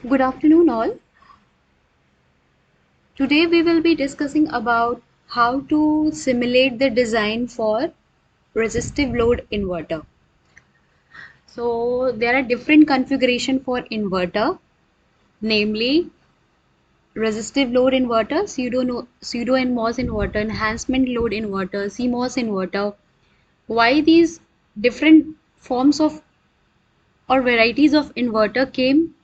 Good afternoon all. Today we will be discussing about how to simulate the design for resistive load inverter. So there are different configuration for inverter, namely resistive load inverter, pseudo NMOS inverter, enhancement load inverter, CMOS inverter. Why these different forms of or varieties of inverter came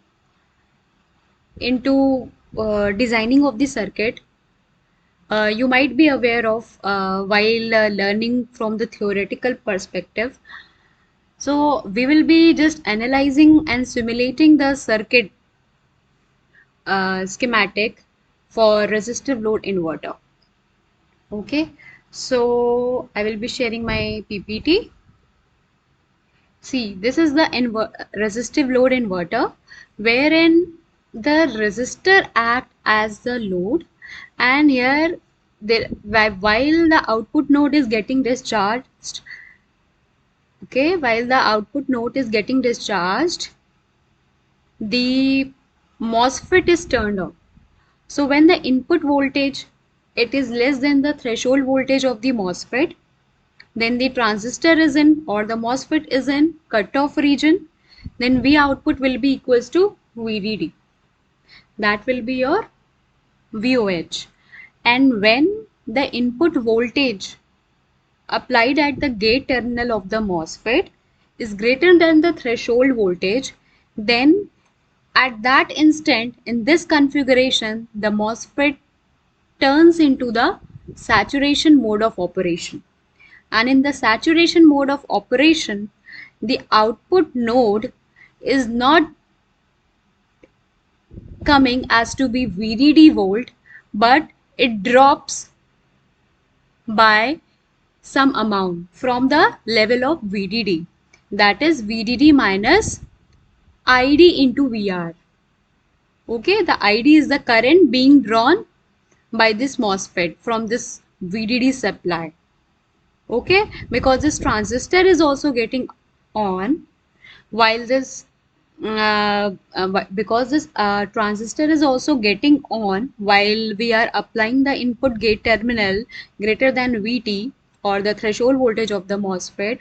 into designing of the circuit, you might be aware of while learning from the theoretical perspective. So we will be just analyzing and simulating the circuit schematic for resistive load inverter. Okay, so I will be sharing my PPT. See, this is the resistive load inverter, wherein the resistor act as the load, and here while the output node is getting discharged, okay, while the output node is getting discharged, the MOSFET is turned on. So when the input voltage it is less than the threshold voltage of the MOSFET, then the transistor is in or the MOSFET is in cutoff region, then V output will be equals to VDD. That will be your VOH. And when the input voltage applied at the gate terminal of the MOSFET is greater than the threshold voltage, then at that instant in this configuration, the MOSFET turns into the saturation mode of operation. And in the saturation mode of operation, the output node is not coming as to be VDD volt, but it drops by some amount from the level of VDD, that is VDD minus ID into VR. Okay, the ID is the current being drawn by this MOSFET from this VDD supply. Okay, because this transistor is also getting on while this because this transistor is also getting on while we are applying the input gate terminal greater than VT or the threshold voltage of the MOSFET,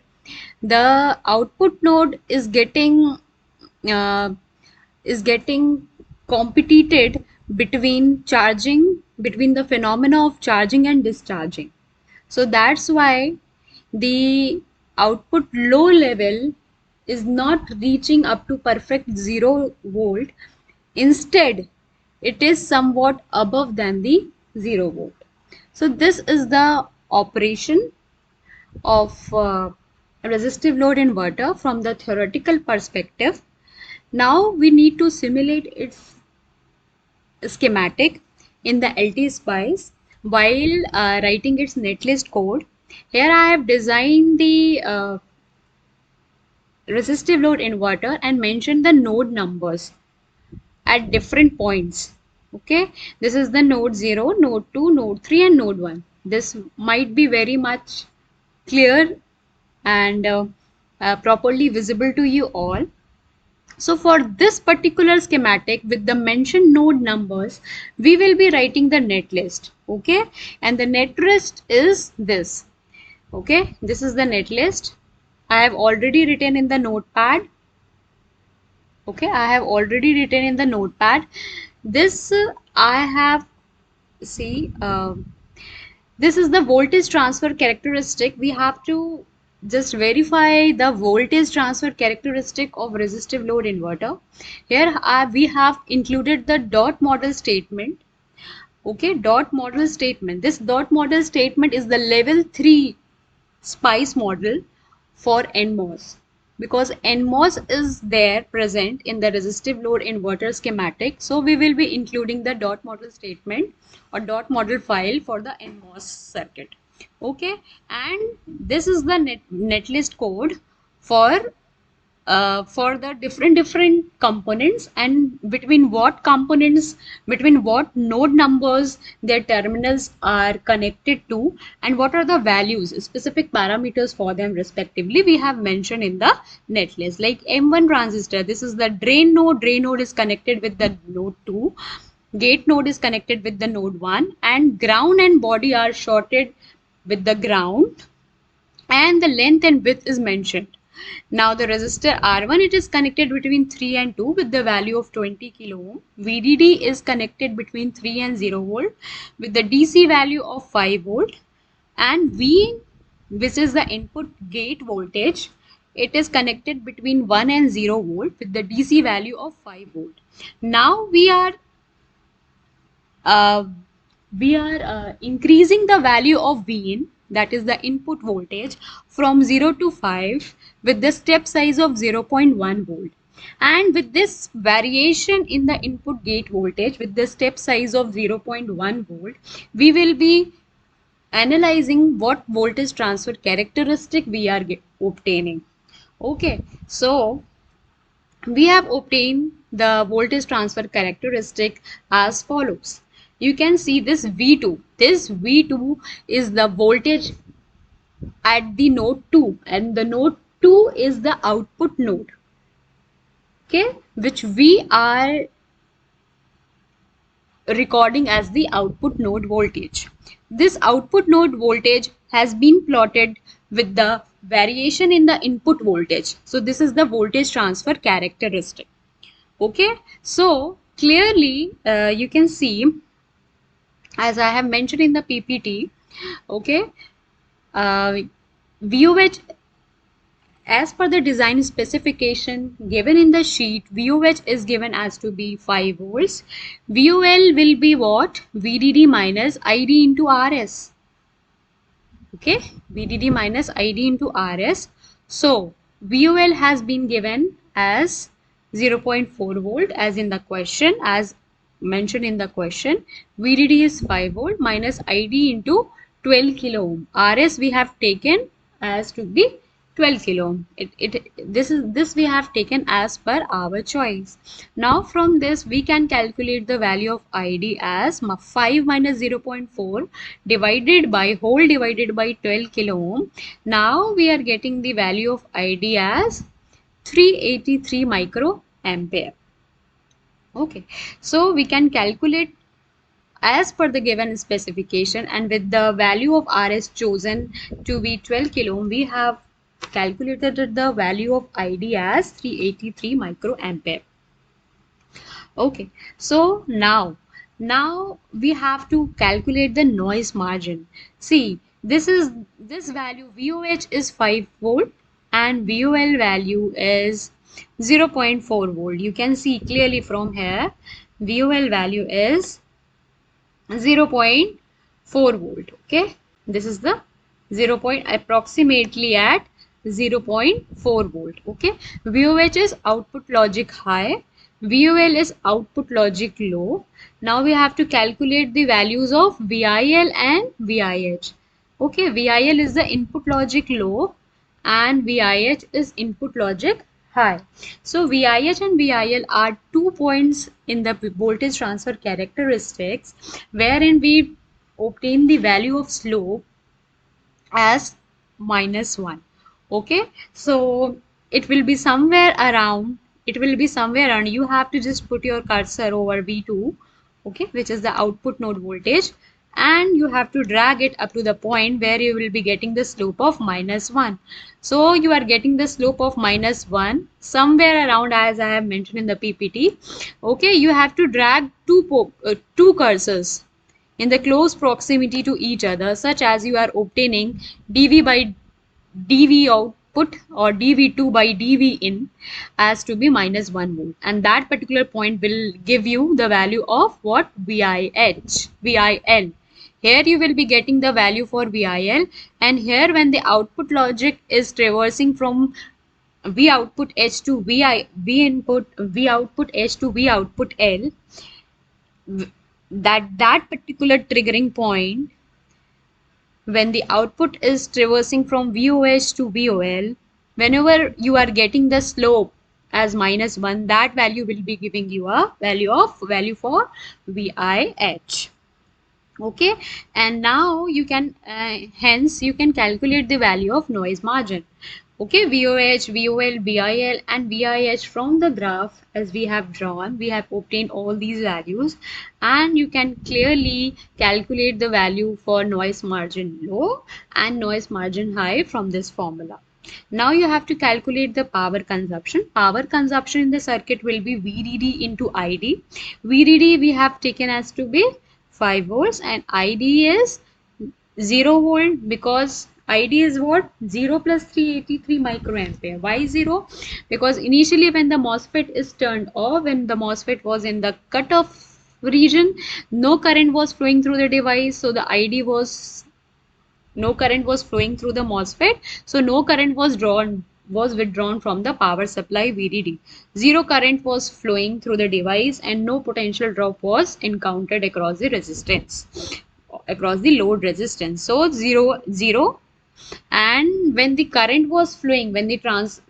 the output node uh, is getting competed between the phenomena of charging and discharging. So that's why the output low level is not reaching up to perfect 0 volt. Instead, it is somewhat above than the 0 volt. So this is the operation of resistive load inverter from the theoretical perspective. Now we need to simulate its schematic in the LT-SPICE while writing its netlist code. Here I have designed the resistive load inverter and mentioned the node numbers at different points. Okay, this is the node 0, node 2, node 3 and node 1. This might be very much clear and properly visible to you all. So for this particular schematic with the mentioned node numbers, we will be writing the netlist. Okay, and the netlist is this. Okay, this is the netlist. I have already written in the notepad. Okay, I have already written in the notepad. This I have see. This is the voltage transfer characteristic. We have to just verify the voltage transfer characteristic of resistive load inverter. Here we have included the dot model statement. Okay, dot model statement. This dot model statement is the level 3 SPICE model for NMOS, because NMOS is there present in the resistive load inverter schematic. So we will be including the dot model statement or dot model file for the NMOS circuit. Okay, and this is the netlist code for for the different components, and between what node numbers their terminals are connected to, and what are the values, specific parameters for them respectively, we have mentioned in the netlist. Like M1 transistor, this is the drain node is connected with the node 2, gate node is connected with the node 1, and ground and body are shorted with the ground, and the length and width is mentioned. Now the resistor R1, it is connected between 3 and 2 with the value of 20 kilo ohm. VDD is connected between 3 and 0 volt with the DC value of 5 volt, and V, which is the input gate voltage, it is connected between 1 and 0 volt with the DC value of 5 volt. Now uh, we are increasing the value of Vin, that is the input voltage, from 0 to 5 with the step size of 0.1 volt. And with this variation in the input gate voltage with the step size of 0.1 volt, we will be analyzing what voltage transfer characteristic we are obtaining. Okay, so we have obtained the voltage transfer characteristic as follows. You can see this V2. This V2 is the voltage at the node 2, and the node 2 is the output node, okay, which we are recording as the output node voltage. This output node voltage has been plotted with the variation in the input voltage. So this is the voltage transfer characteristic. Okay, so clearly you can see, as I have mentioned in the PPT, okay, VOH, as per the design specification given in the sheet, VOH is given as to be 5 volts. VOL will be what? VDD minus ID into RS. Okay, VDD minus ID into RS. So VOL has been given as 0.4 volt as in the question, as mentioned in the question. VDD is 5 volt minus ID into 12 kilo ohm. RS we have taken as to be 12 kilo ohm. This we have taken as per our choice. Now from this we can calculate the value of ID as 5 minus 0.4 divided by 12 kilo ohm. Now we are getting the value of ID as 383 micro ampere. Okay, so we can calculate as per the given specification, and with the value of RS chosen to be 12 kilo ohm, we have calculated the value of ID as 383 micro ampere. Okay, so now we have to calculate the noise margin. See, this value VOH is 5 volt and VOL value is 0.4 volt. You can see clearly from here VOL value is 0.4 volt. Okay, this is the 0. Approximately at 0.4 volt. Okay, VOH is output logic high, VOL is output logic low. Now we have to calculate the values of VIL and VIH. Okay, VIL is the input logic low and VIH is input logic high. So VIH and VIL are 2 points in the voltage transfer characteristics wherein we obtain the value of slope as -1. Okay, so it will be somewhere around, you have to just put your cursor over V2, okay, which is the output node voltage, and you have to drag it up to the point where you will be getting the slope of -1. So you are getting the slope of -1 somewhere around, as I have mentioned in the PPT. Okay, you have to drag two cursors in the close proximity to each other, such as you are obtaining dV by dV output or dV2 by dV in as to be -1 volt, and that particular point will give you the value of what? VIL. Here you will be getting the value for VIL, and here when the output logic is traversing from V output H to V output H to V output L, that particular triggering point, when the output is traversing from VOH to VOL, Whenever you are getting the slope as -1, that value will be giving you a value for VIH. Okay, and now you can hence you can calculate the value of noise margin. Okay, VOH, VOL, VIL and VIH from the graph as we have drawn, we have obtained all these values, and you can clearly calculate the value for noise margin low and noise margin high from this formula. Now you have to calculate the power consumption. Power consumption in the circuit will be VDD into ID. VDD we have taken as to be 5 volts and ID is 0 volt, because ID is what? 0 plus 383 microampere. Why 0? Because initially when the MOSFET is turned off, when the MOSFET was in the cutoff region, no current was flowing through the device, so the ID was, no current was flowing through the MOSFET, so no current was withdrawn from the power supply VDD. Zero current was flowing through the device and no potential drop was encountered across the resistance, across the load resistance. So 0, and when the current was flowing, when the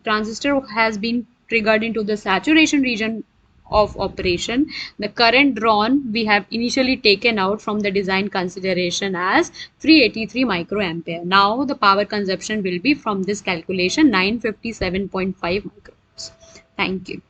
transistor has been triggered into the saturation region of operation, the current drawn we have initially taken out from the design consideration as 383 microampere. Now the power consumption will be from this calculation 957.5 microamps. Thank you.